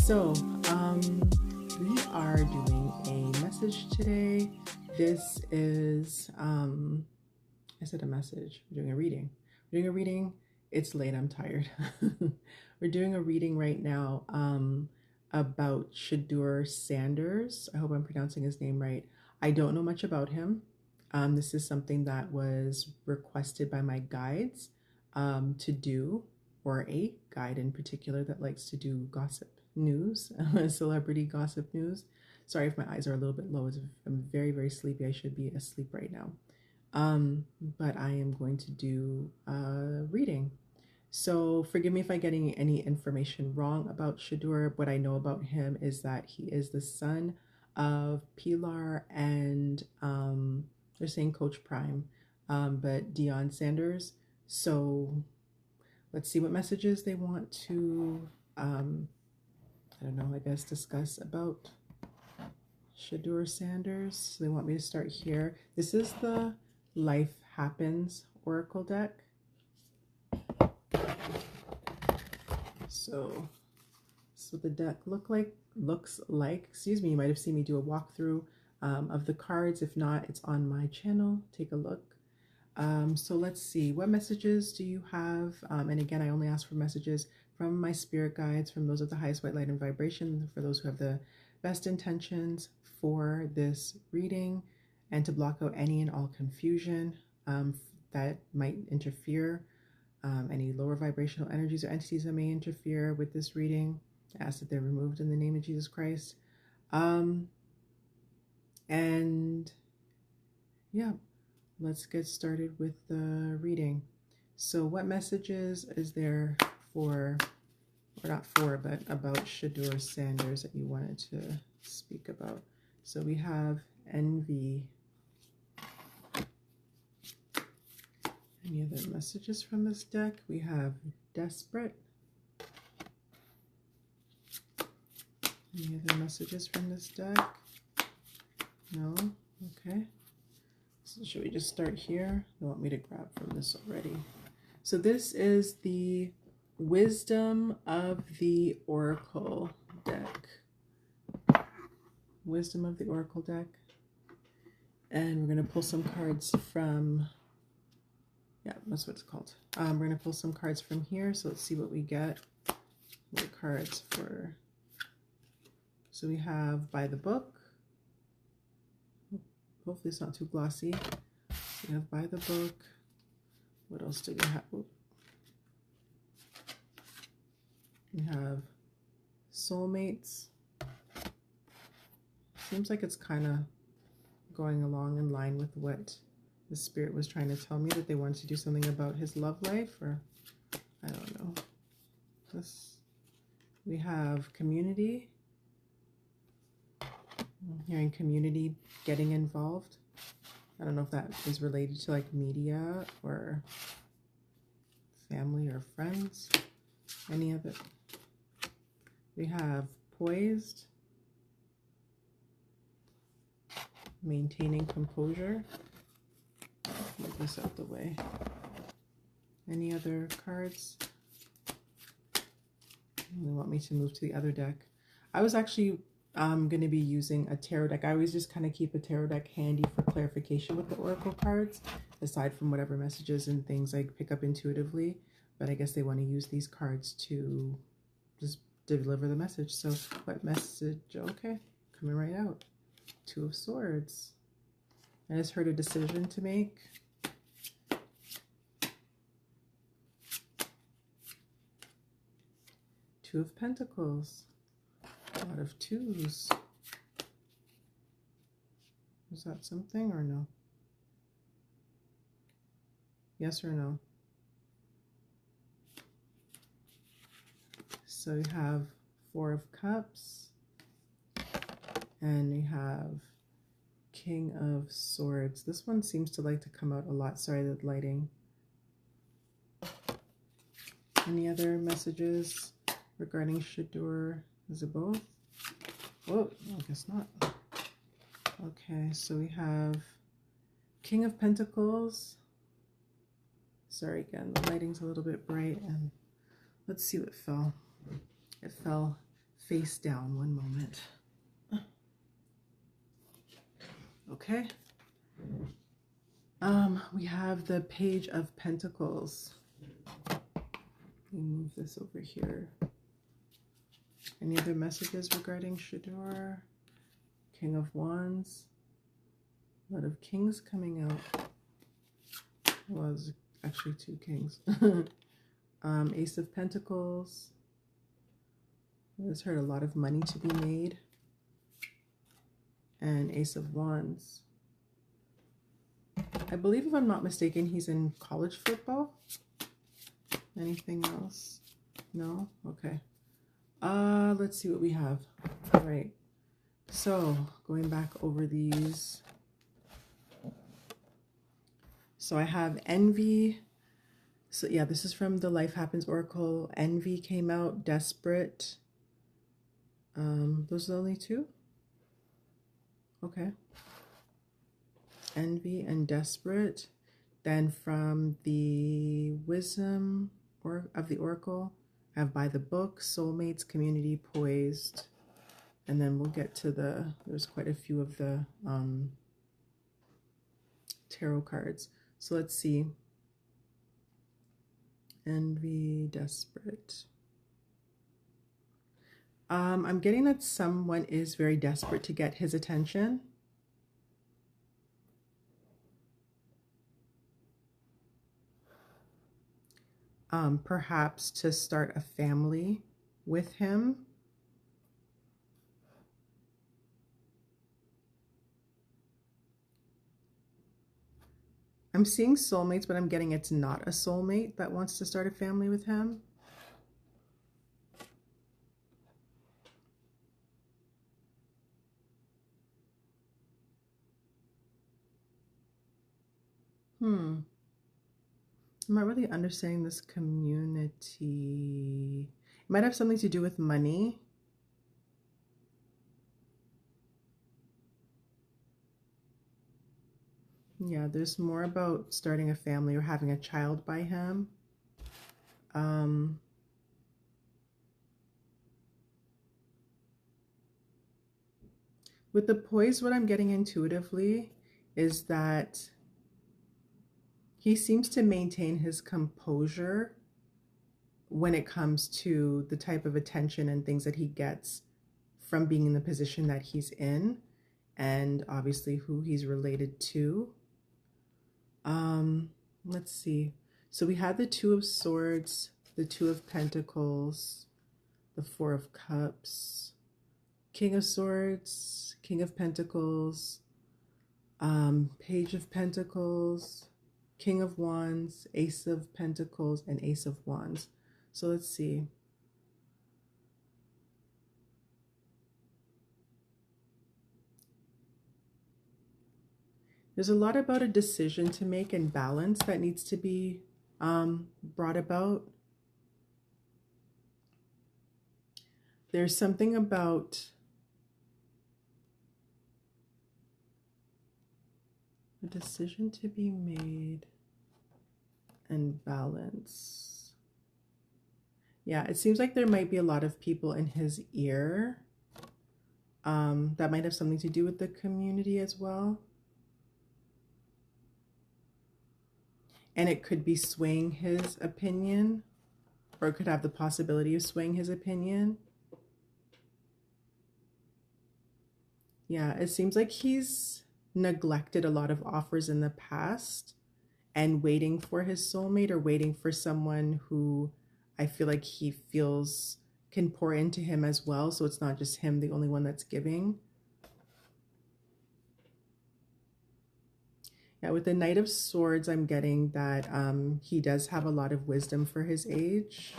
So, we are doing a message today. This is, I said a message. We're doing a reading. We're doing a reading. It's late. I'm tired. We're doing a reading right now about Shedeur Sanders. I hope I'm pronouncing his name right. I don't know much about him. This is something that was requested by my guides to do, or a guide in particular that likes to do gossip news, celebrity gossip news. Sorry if my eyes are a little bit low. I'm very, very sleepy. I should be asleep right now. But I am going to do a reading. So forgive me if I'm getting any information wrong about Shedeur. What I know about him is that he is the son of Pilar and they're saying Coach Prime, but Deion Sanders. So let's see what messages they want to, I don't know, I guess discuss about Shedeur Sanders. So they want me to start here. This is the Life Happens Oracle deck. So the deck looks like, excuse me, you might have seen me do a walkthrough of the cards. If not, it's on my channel. Take a look. So let's see, what messages do you have? And again, I only ask for messages from my spirit guides, from those of the highest white light and vibration, for those who have the best intentions for this reading, and to block out any and all confusion that might interfere, any lower vibrational energies or entities that may interfere with this reading. I ask that they're removed in the name of Jesus Christ. And yeah, let's get started with the reading. So what messages is there for, or not for, but about Shedeur Sanders that you wanted to speak about? So we have envy. Any other messages from this deck? We have desperate. Any other messages from this deck? No? Okay. So should we just start here? They want me to grab from this already. So this is the Wisdom of the Oracle deck. Wisdom of the Oracle deck. And we're going to pull some cards from, yeah, that's what it's called. We're going to pull some cards from here. So let's see what we get. What cards for, so we have By the Book. Hopefully it's not too glossy. We have By the Book. What else do we have? We have Soulmates. Seems like it's kind of going along in line with what the spirit was trying to tell me, that they wanted to do something about his love life, or I don't know. This, we have Community. I'm hearing community getting involved. I don't know if that is related to like media or family or friends. Any of it. We have Poised. Maintaining composure. Move this out the way. Any other cards? They want me to move to the other deck. I was actually going to be using a tarot deck. I always just kind of keep a tarot deck handy for clarification with the oracle cards, aside from whatever messages and things I pick up intuitively. But I guess they want to use these cards to just deliver the message. So what message? Okay, coming right out. Two of Swords. I just heard a decision to make. Two of Pentacles. A lot of twos. Is that something or no? Yes or no? So we have Four of Cups. And we have King of Swords. This one seems to like to come out a lot. Sorry, the lighting. Any other messages regarding Shedeur? Is it both? Oh, I guess not. Okay, so we have King of Pentacles. Sorry, again, the lighting's a little bit bright. And let's see what fell. It fell face down. One moment. Okay. We have the Page of Pentacles. Let me move this over here. Any other messages regarding Shedeur? King of Wands. A lot of kings coming out. Well, there's actually 2 kings. Ace of Pentacles. This heard a lot of money to be made. And Ace of Wands. I believe, if I'm not mistaken, he's in college football. Anything else? No? Okay. Let's see what we have. All right. So, going back over these. So I have envy. So yeah, this is from the Life Happens Oracle. Envy came out, desperate. Those are the only 2? Okay. Envy and desperate. Then from the wisdom of the Oracle, I have by the book, soulmates, community, poised. And then we'll get to there's quite a few of the tarot cards. So let's see. Envy, desperate. I'm getting that someone is very desperate to get his attention. Perhaps to start a family with him. I'm seeing soulmates, but I'm getting it's not a soulmate that wants to start a family with him. I'm not really understanding this community. It might have something to do with money. Yeah, there's more about starting a family or having a child by him. With the poise, what I'm getting intuitively is that he seems to maintain his composure when it comes to the type of attention and things that he gets from being in the position that he's in, and obviously who he's related to. Let's see. So we had the 2 of Swords, the 2 of Pentacles, the 4 of Cups, King of Swords, King of Pentacles, Page of Pentacles, King of Wands, Ace of Pentacles, and Ace of Wands. So let's see. There's a lot about a decision to make and balance that needs to be brought about. There's something about a decision to be made and balance. Yeah, it seems like there might be a lot of people in his ear. That might have something to do with the community as well. And it could be swaying his opinion, or it could have the possibility of swaying his opinion. Yeah, it seems like he's neglected a lot of offers in the past and waiting for his soulmate, or waiting for someone who I feel like he feels can pour into him as well. So it's not just him, the only one that's giving. Yeah, with the Knight of Swords, I'm getting that he does have a lot of wisdom for his age.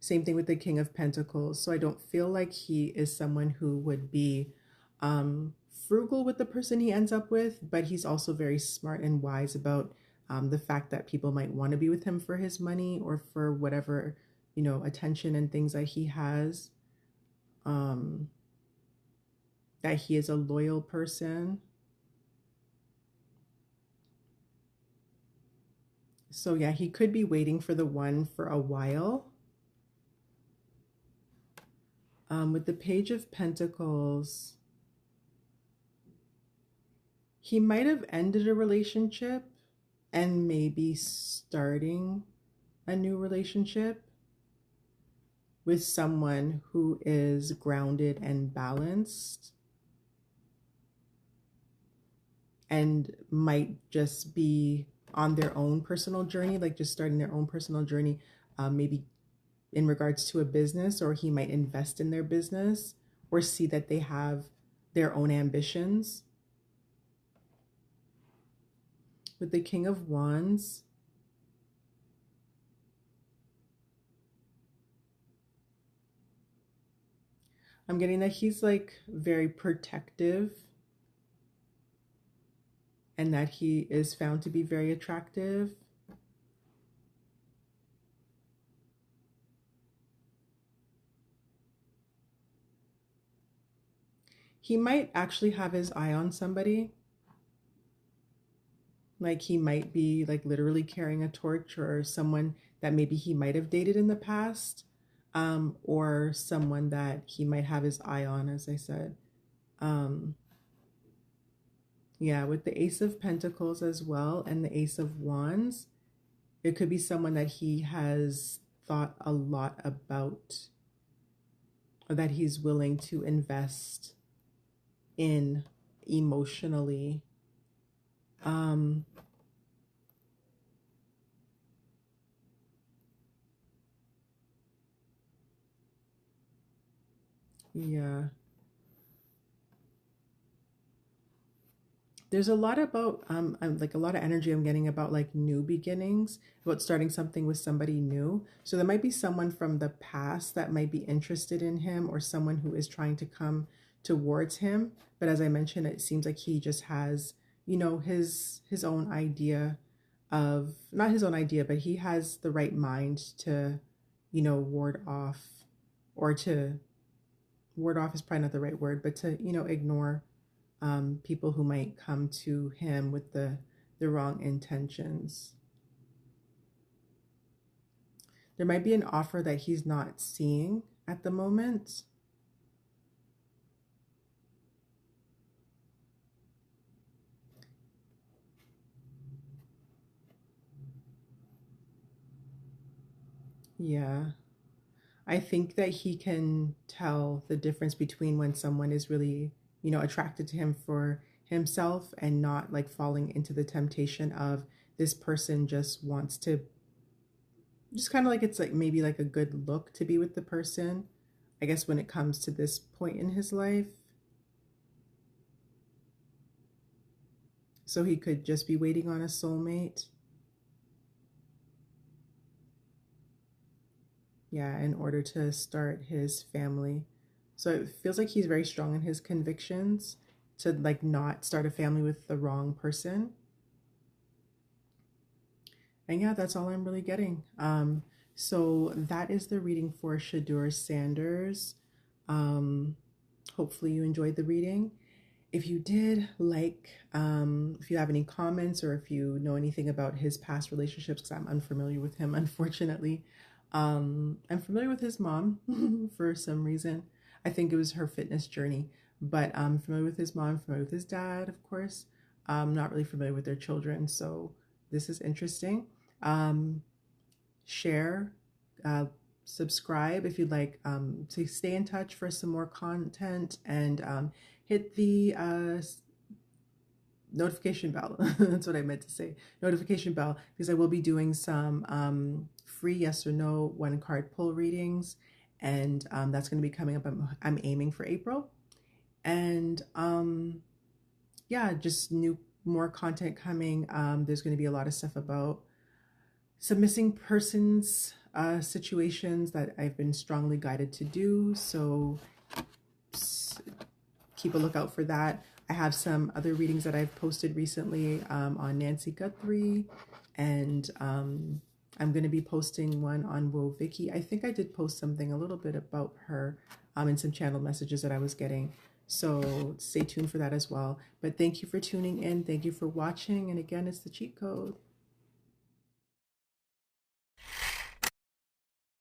Same thing with the King of Pentacles. So I don't feel like he is someone who would be frugal with the person he ends up with, but he's also very smart and wise about the fact that people might want to be with him for his money or for whatever, you know, attention and things that he has. That he is a loyal person. So yeah, he could be waiting for the one for a while. With the Page of Pentacles, he might have ended a relationship and maybe starting a new relationship with someone who is grounded and balanced and might just be on their own personal journey, like just starting their own personal journey, maybe in regards to a business, or he might invest in their business or see that they have their own ambitions. With the King of Wands, I'm getting that he's like very protective and that he is found to be very attractive. He might actually have his eye on somebody. Like he might be like literally carrying a torch, or someone that maybe he might have dated in the past, or someone that he might have his eye on, as I said. Yeah, with the Ace of Pentacles as well and the Ace of Wands, it could be someone that he has thought a lot about, or that he's willing to invest in emotionally. Yeah. There's a lot about like a lot of energy I'm getting about like new beginnings, about starting something with somebody new. So there might be someone from the past that might be interested in him, or someone who is trying to come towards him. But as I mentioned, it seems like he just has, you know, his own idea of, not his own idea, but he has the right mind to, you know, ward off, or to ward off is probably not the right word, but to, you know, ignore people who might come to him with the wrong intentions. There might be an offer that he's not seeing at the moment. Yeah. I think that he can tell the difference between when someone is really, you know, attracted to him for himself, and not like falling into the temptation of this person just wants to, just kind of like, it's like maybe like a good look to be with the person, I guess, when it comes to this point in his life. So he could just be waiting on a soulmate. Yeah, in order to start his family. So it feels like he's very strong in his convictions to like not start a family with the wrong person. And yeah, that's all I'm really getting. So that is the reading for Shedeur Sanders. Hopefully you enjoyed the reading. If you did, if you have any comments, or if you know anything about his past relationships, because I'm unfamiliar with him, unfortunately. I'm familiar with his mom for some reason. I think it was her fitness journey, but I'm familiar with his mom, familiar with his dad, of course. I'm not really familiar with their children, so this is interesting. Share, uh, subscribe if you'd like to stay in touch for some more content, and hit the notification bell. That's what I meant to say. Notification bell, because I will be doing some free yes or no one card pull readings, and that's going to be coming up. I'm aiming for April, and yeah, just more content coming. There's going to be a lot of stuff about some missing persons situations that I've been strongly guided to do. So keep a lookout for that. I have some other readings that I've posted recently on Nancy Guthrie, and I'm going to be posting one on Wo Vicky. I think I did post something a little bit about her in some channel messages that I was getting. So stay tuned for that as well. But thank you for tuning in. Thank you for watching. And again, it's the cheat code.